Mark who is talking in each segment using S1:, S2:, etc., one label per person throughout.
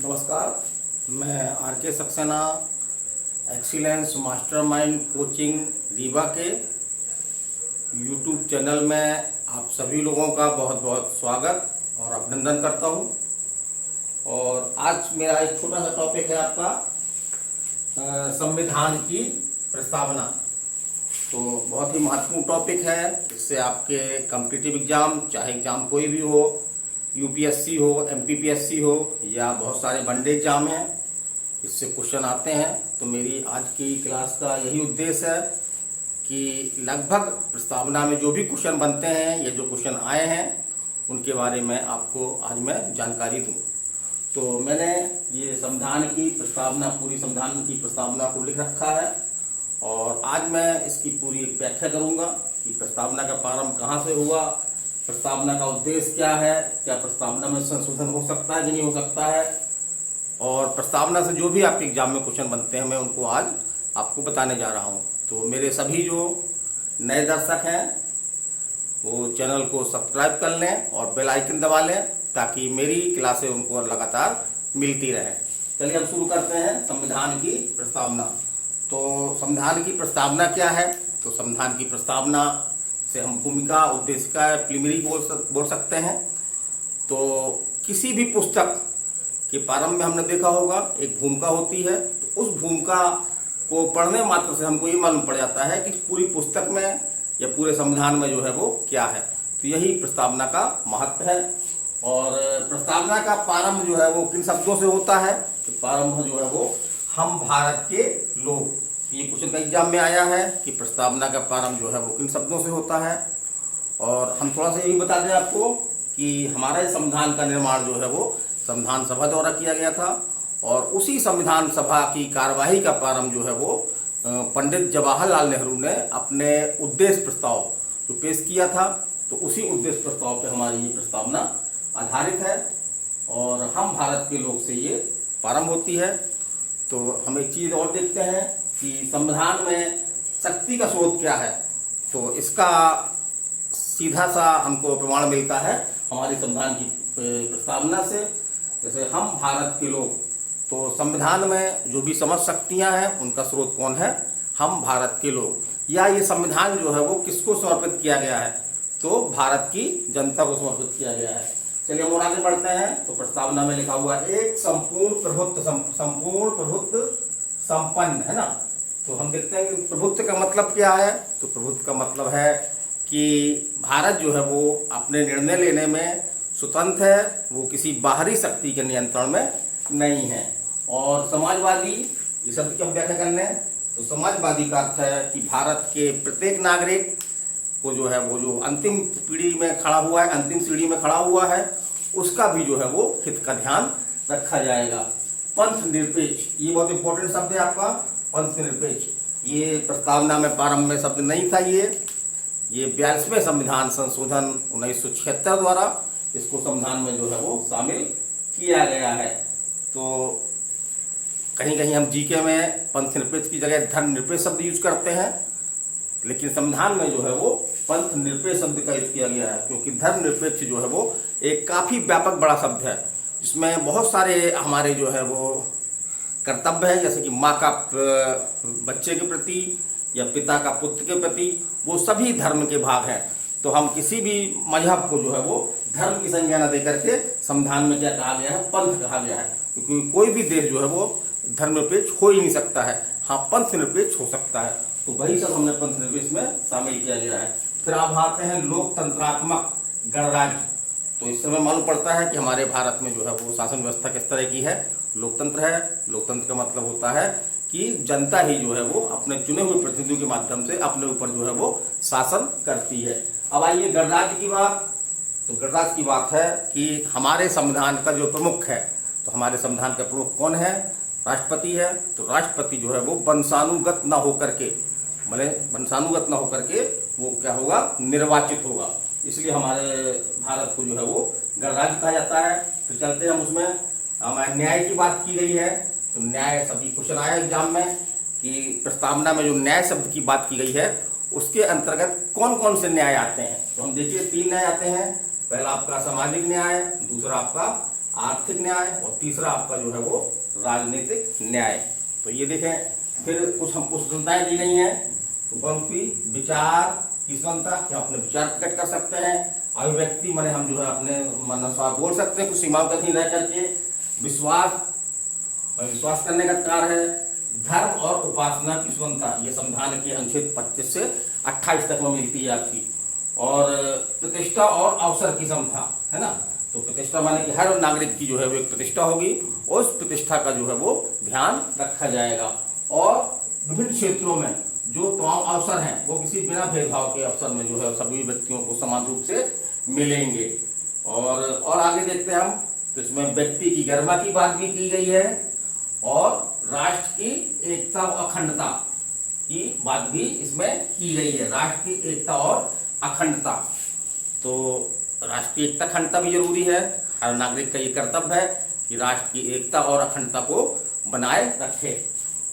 S1: नमस्कार, मैं आर के Saxena excellence mastermind coaching Rewa के यूट्यूब चैनल में आप सभी लोगों का बहुत बहुत स्वागत और अभिनंदन करता हूं। और आज मेरा एक छोटा सा टॉपिक है आपका संविधान की प्रस्तावना। तो बहुत ही महत्वपूर्ण टॉपिक है। इससे आपके कॉम्पिटिटिव एग्जाम, चाहे एग्जाम कोई भी हो, यूपीएससी हो, एमपीपीएससी हो या बहुत सारे वनडे एग्जाम हैं, इससे क्वेश्चन आते हैं। तो मेरी आज की क्लास का यही उद्देश्य है कि लगभग प्रस्तावना में जो भी क्वेश्चन बनते हैं या जो क्वेश्चन आए हैं उनके बारे में आपको आज मैं जानकारी दूं। तो मैंने ये संविधान की प्रस्तावना, पूरी संविधान की प्रस्तावना को लिख रखा है और आज मैं इसकी पूरी व्याख्या करूंगा कि प्रस्तावना का प्रारंभ कहाँ से हुआ, प्रस्तावना का उद्देश्य क्या है, क्या प्रस्तावना में संशोधन हो सकता है कि नहीं हो सकता है, और प्रस्तावना से जो भी आपके एग्जाम में क्वेश्चन बनते हैं मैं उनको आज आपको बताने जा रहा हूं। तो मेरे सभी जो नए दर्शक हैं वो चैनल को सब्सक्राइब कर लें और बेल आइकन दबा लें ताकि मेरी क्लासें उनको लगातार मिलती रहें। चलिए हम शुरू करते हैं संविधान की प्रस्तावना। तो संविधान की प्रस्तावना क्या है? तो संविधान की प्रस्तावना से हम भूमिका, उद्देश्य का प्रीलिमिनरी बोल सकते हैं। तो किसी भी पुस्तक के प्रारंभ में हमने देखा होगा एक भूमिका होती है। तो उस भूमिका को पढ़ने मात्र से हमको ये मालूम पड़ जाता है कि पूरी पुस्तक में या पूरे संविधान में जो है वो क्या है। तो यही प्रस्तावना का महत्व है। और प्रस्तावना का प्रारंभ जो है वो किन शब्दों से होता है? तो प्रारंभ जो है वो हम भारत के लोग, ये क्वेश्चन का एग्जाम में आया है कि प्रस्तावना का प्रारंभ जो है वो किन शब्दों से होता है। और हम थोड़ा सा ये भी बता दें आपको कि हमारा संविधान का निर्माण जो है वो संविधान सभा द्वारा किया गया था और उसी संविधान सभा की कार्यवाही का प्रारंभ जो है वो पंडित जवाहरलाल नेहरू ने अपने उद्देश्य प्रस्ताव जो पेश किया था, तो उसी उद्देश्य प्रस्ताव पे हमारी ये प्रस्तावना आधारित है और हम भारत के लोग से ये प्रारंभ होती है। तो हम एक चीज और देखते हैं कि संविधान में शक्ति का स्रोत क्या है। तो इसका सीधा सा हमको प्रमाण मिलता है हमारी संविधान की प्रस्तावना से। जैसे हम भारत के लोग, तो संविधान में जो भी समझ शक्तियां हैं उनका स्रोत कौन है? हम भारत के लोग। या ये संविधान जो है वो किसको समर्पित किया गया है? तो भारत की जनता को समर्पित किया गया है। चलिए हम और आगे बढ़ते हैं। तो प्रस्तावना में लिखा हुआ एक संपूर्ण प्रभुत्व संपन्न, है ना। तो हम देखते हैं कि प्रभुत्व का मतलब क्या है। तो प्रभुत्व का मतलब है कि भारत जो है वो अपने निर्णय लेने में स्वतंत्र है, वो किसी बाहरी शक्ति के नियंत्रण में नहीं है। और समाजवादी, ये शब्द की हम व्याख्या कर लें तो समाजवादी का अर्थ है कि भारत के प्रत्येक नागरिक को जो है वो जो अंतिम पीढ़ी में खड़ा हुआ है, अंतिम सीढ़ी में खड़ा हुआ है, उसका भी जो है वो हित का ध्यान रखा जाएगा। पंथ निरपेक्ष, ये बहुत इंपॉर्टेंट शब्द है आपका, पंथ निरपेक्ष। ये प्रस्तावना में प्रारंभ में शब्द नहीं था। ये 42वें संविधान संशोधन 1976 द्वारा इसको संविधान में जो है वो शामिल किया गया है। तो कहीं कहीं हम जीके में पंथ निरपेक्ष की जगह धर्मनिरपेक्ष शब्द यूज करते हैं, लेकिन संविधान में जो है वो पंथ निरपेक्ष शब्द का यूज किया गया है, क्योंकि धर्मनिरपेक्ष जो है वो एक काफी व्यापक बड़ा शब्द है, जिसमें बहुत सारे हमारे जो है वो कर्तव्य है, जैसे कि माँ का बच्चे के प्रति या पिता का पुत्र के प्रति, वो सभी धर्म के भाग हैं। तो हम किसी भी मजहब को जो है वो धर्म की संज्ञा न देकर के संविधान में क्या कहा गया है? पंथ कहा गया है, क्योंकि कोई भी देश जो है वो धर्मनिरपेक्ष हो ही नहीं सकता है। हाँ, पंथ निरपेक्ष हो सकता है। तो वही सब हमने पंथ निरपेक्ष में शामिल किया गया है। फिर आप आते हैं लोकतंत्रात्मक गणराज्य। तो इस समय मालूम पड़ता है कि हमारे भारत में जो है वो शासन व्यवस्था किस तरह की है? लोकतंत्र है। लोकतंत्र का मतलब होता है कि जनता ही जो है वो अपने चुने हुए प्रतिनिधियों के माध्यम से अपने ऊपर जो है वो शासन करती है। अब आइए गणराज्य की बात। तो गणराज्य की बात है कि हमारे संविधान का जो प्रमुख है, तो हमारे संविधान का प्रमुख कौन है? राष्ट्रपति है। तो राष्ट्रपति जो है वो वंशानुगत न होकर के, भले वंशानुगत न होकर के वो क्या होगा? निर्वाचित होगा। इसलिए हमारे भारत को जो है वो गणराज्य कहा जाता है। तो चलते हैं हम उसमें। हमारे न्याय की बात की गई है। तो न्याय, सभी क्वेश्चन आया एग्जाम में कि प्रस्तावना में जो न्याय शब्द की बात की गई है उसके अंतर्गत कौन कौन से न्याय आते हैं। तो हम देखिए 3 न्याय आते हैं। पहला आपका सामाजिक न्याय, दूसरा आपका आर्थिक न्याय और तीसरा आपका जो है वो राजनीतिक न्याय। तो ये देखें, फिर कुछ हमको स्वतंत्रताएं दी गई हैं। तो कौन सी? विचार की स्वतंत्रता, कि हम अपने विचार प्रकट कर सकते हैं। अभिव्यक्ति माने हम जो है अपने मन अनुसार बोल सकते हैं, कुछ सीमाओं के अधीन रह करके। विश्वास करने का अधिकार है। धर्म और उपासना की स्वतंत्रता, ये संविधान के अनुच्छेद 25 से 28 तक में मिलती है आपकी। और प्रतिष्ठा और अवसर की समता, है ना। तो प्रतिष्ठा माने कि हर नागरिक की जो है वो एक प्रतिष्ठा होगी, और उस प्रतिष्ठा का जो है वो ध्यान रखा जाएगा। और विभिन्न क्षेत्रों में जो तमाम अवसर हैं वो किसी बिना भेदभाव के अवसर में जो है सभी व्यक्तियों को समान रूप से मिलेंगे। और आगे देखते हैं हम, तो इसमें व्यक्ति की गरिमा की बात भी की गई है, और राष्ट्र की एकता और अखंडता की बात भी इसमें की गई है। राष्ट्र की एकता और अखंडता, तो राष्ट्रीय एकता अखंडता भी जरूरी है। हर नागरिक का ये कर्तव्य है कि राष्ट्र की एकता और अखंडता को बनाए रखे।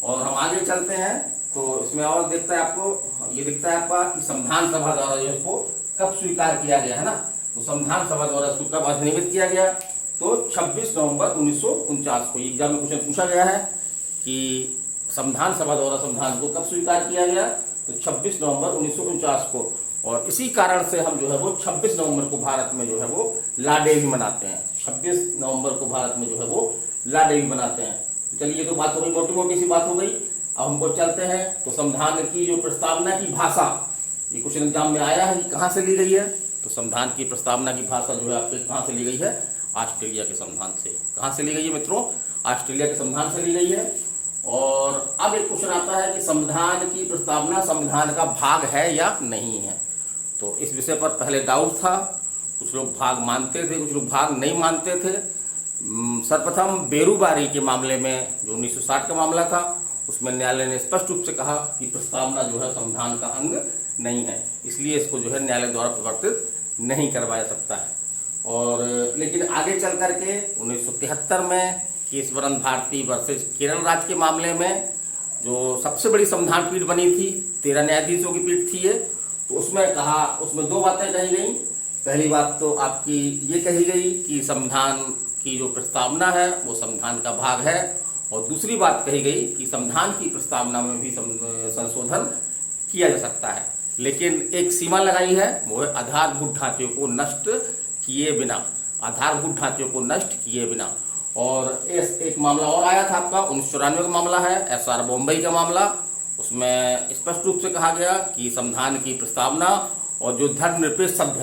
S1: और हम आगे चलते हैं, तो इसमें और दिखता है आपको, ये दिखता है आपका कि संविधान सभा द्वारा जो इसको कब स्वीकार किया गया, है ना। तो संविधान सभा द्वारा इसको कब अधिनियमित किया गया? तो 26 नवंबर 1949 को एग्जाम में क्वेश्चन पूछा गया है कि संविधान सभा द्वारा संविधान को कब स्वीकार किया गया? तो 26 नवंबर 1949 को। और इसी कारण से हम जो है वो 26 नवंबर को भारत में जो है वो ला डे भी मनाते हैं। 26 नवंबर को भारत में जो है वो ला डे भी मनाते हैं। चलिए, ये तो बात हो गई, मोटी मोटी सी बात हो गई। अब हमको चलते हैं, तो संविधान की जो प्रस्तावना की भाषा, ये क्वेश्चन एग्जाम में आया है कि कहाँ से ली गई है? तो संविधान की प्रस्तावना की भाषा जो है आपके कहाँ से ली गई है? ऑस्ट्रेलिया के संविधान से। कहाँ से ली गई है मित्रों? ऑस्ट्रेलिया के संविधान से ली गई है। और अब एक क्वेश्चन आता है कि संविधान की प्रस्तावना संविधान का भाग है या नहीं है। तो इस विषय पर पहले डाउट था, कुछ लोग भाग मानते थे, कुछ लोग भाग नहीं मानते थे। सर्वप्रथम बेरूबारी के मामले में, जो 1960 का मामला था, उसमें न्यायालय ने स्पष्ट रूप से कहा कि प्रस्तावना जो है संविधान का अंग नहीं है, इसलिए इसको जो है न्यायालय द्वारा परिवर्तित नहीं करवाया सकता है। और लेकिन आगे चल करके 1973 में केशवरन भारती वर्सेस केरल राज्य के मामले में, जो सबसे बड़ी संविधान पीठ बनी थी, 13 न्यायाधीशों की पीठ थी ये, तो उसमें दो बातें कही गई। पहली बात तो आपकी ये कही गई कि संविधान की जो प्रस्तावना है वो संविधान का भाग है, और दूसरी बात कही गई कि संविधान की प्रस्तावना में भी संशोधन किया जा सकता है, लेकिन एक सीमा लगाई है, वो है आधारभूत ढांचे को नष्ट किए बिना। आधारभूत ढांचे को नष्ट किए बिना। और एक मामला और आया था आपका 1994 का मामला है, SR बॉम्बई का मामला। उसमें स्पष्ट रूप से कहा गया कि संविधान की प्रस्तावना और जो धर्मनिरपेक्ष शब्द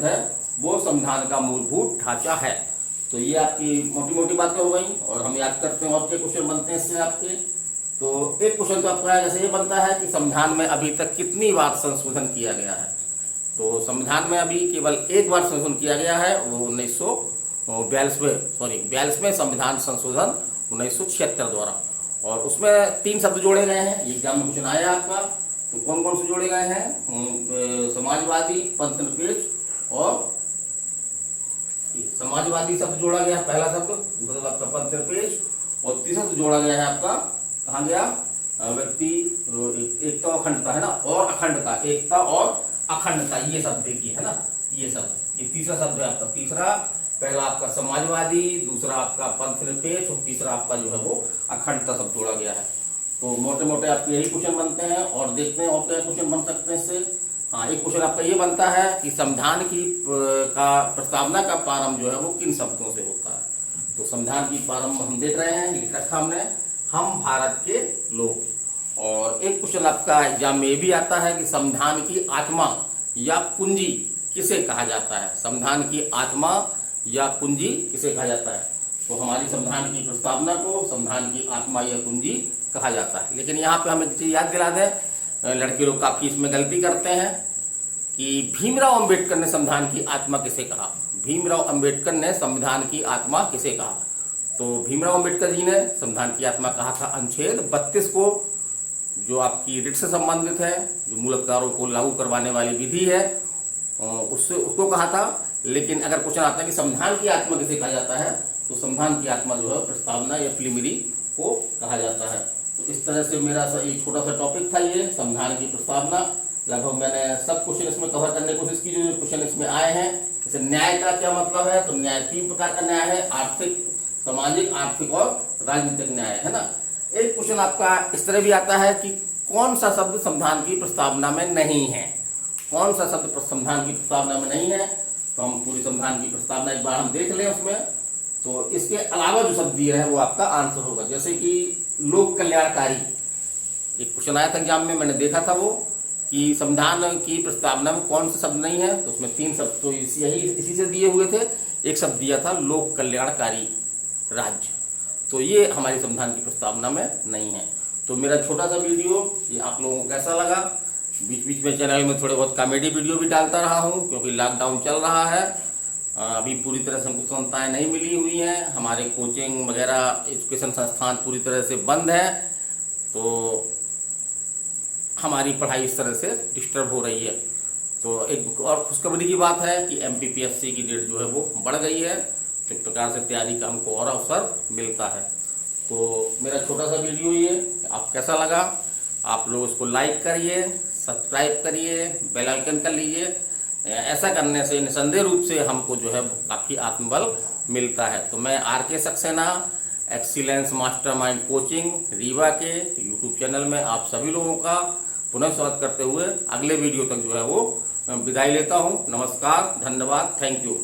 S1: है वो संविधान का मूलभूत ढांचा है। तो ये आपकी मोटी मोटी बातें हो गई, और हम याद करते हैं और क्या क्वेश्चन बनते हैं इससे आपके। तो एक क्वेश्चन तो आपका जैसे ये बनता है कि संविधान में अभी तक कितनी बार संशोधन किया गया है। तो संविधान में अभी केवल एक बार संशोधन किया गया है, वो 1942वें संविधान संशोधन 1976 द्वारा, और उसमें 3 शब्द जोड़े गए हैं। ये एग्जाम में क्वेश्चन आया आपका, तो कौन कौन से जोड़े गए हैं? समाजवादी, पंथनिरपेक्ष और समाजवादी शब्द जोड़ा गया है, पहला शब्द, दूसरा आपका पंथनिरपेक्ष, और तीसरा शब्द जोड़ा गया है आपका, कहाँ गया? व्यक्ति एकता और अखंडता, है ना, और अखंडता, एकता और अखंडता, ये शब्द देखिए, है ना, ये शब्द, ये तीसरा शब्द है आपका। तीसरा, पहला आपका समाजवादी, दूसरा आपका पंथनिरपेक्ष, और तीसरा आपका जो है वो अखंडता शब्द जोड़ा गया है। तो मोटे मोटे आपके यही क्वेश्चन बनते हैं, और देखते हैं और क्या क्वेश्चन बन सकते हैं इससे। हाँ, एक क्वेश्चन आपका ये बनता है कि संविधान की प्रस्तावना का प्रारंभ जो है वो किन शब्दों से होता है। तो संविधान की प्रारंभ हम देख रहे हैं, लिख रखा हमने, हम भारत के लोग। और एक क्वेश्चन आपका एग्जाम में ये भी आता है कि संविधान की आत्मा या कुंजी किसे कहा जाता है। संविधान की आत्मा या कुंजी किसे कहा जाता है? तो हमारी संविधान की प्रस्तावना को संविधान की आत्मा या कुंजी कहा जाता है। लेकिन यहाँ पे हमें एक चीज याद दिला दें, लड़के लोग काफी इसमें गलती करते हैं कि भीमराव अंबेडकर ने संविधान की आत्मा किसे कहा। भीमराव अंबेडकर ने संविधान की आत्मा किसे कहा? तो भीमराव अंबेडकर जी ने संविधान की आत्मा कहा था अनुच्छेद 32 को, जो आपकी रिट से संबंधित है, जो मूल अधिकारों को लागू करवाने वाली विधि है, उसको कहा था। लेकिन अगर क्वेश्चन आता है कि संविधान की आत्मा किसे कहा जाता है, तो संविधान की आत्मा जो है प्रस्तावना या प्रीलिमिनरी को कहा जाता है। तो इस तरह से मेरा एक छोटा सा टॉपिक था ये संविधान की प्रस्तावना। लगभग मैंने सब क्वेश्चन इसमें कवर करने की कोशिश की, जो क्वेश्चन इसमें आए हैं जैसे न्याय का क्या मतलब है, तो न्याय 3 प्रकार का न्याय है, आर्थिक, सामाजिक, आर्थिक और राजनीतिक न्याय, है ना। एक क्वेश्चन आपका इस तरह भी आता है कि कौन सा शब्द संविधान की प्रस्तावना में नहीं है, कौन सा शब्द संविधान की प्रस्तावना में नहीं है। तो हम पूरी संविधान की प्रस्तावना एक बार हम देख लें उसमें, तो इसके अलावा जो शब्द दिए हैं वो आपका आंसर होगा। जैसे कि लोक कल्याणकारी, एक क्वेश्चन आया था एग्जाम में, मैंने देखा था वो कि संविधान की प्रस्तावना में कौन सा शब्द नहीं है, तो उसमें 3 शब्द तो इसी से दिए हुए थे। एक शब्द दिया था लोक कल्याणकारी राज्य, तो ये हमारी संविधान की प्रस्तावना में नहीं है। तो मेरा छोटा सा वीडियो ये आप लोगों को कैसा लगा, बीच बीच में चैनल में थोड़े बहुत कॉमेडी वीडियो भी डालता रहा हूँ, क्योंकि लॉकडाउन चल रहा है, अभी पूरी तरह से हमको स्वतंत्रताएं नहीं मिली हुई हैं, हमारे कोचिंग वगैरह एजुकेशन संस्थान पूरी तरह से बंद है, तो हमारी पढ़ाई इस तरह से डिस्टर्ब हो रही है। तो एक और खुशखबरी की बात है कि MPPSC की डेट जो है वो बढ़ गई है, तो एक प्रकार से तैयारी का हमको और अवसर मिलता है। तो मेरा छोटा सा वीडियो ये आप कैसा लगा, आप लोग उसको लाइक करिए, सब्सक्राइब करिए, बेल आइकन कर लीजिए। ऐसा करने से निसंदेह रूप से हमको जो है काफ़ी आत्मबल मिलता है। तो मैं RK Saxena, excellence mastermind coaching Rewa के यूट्यूब चैनल में आप सभी लोगों का पुनः स्वागत करते हुए अगले वीडियो तक जो है वो विदाई लेता हूँ। नमस्कार, धन्यवाद, थैंक यू।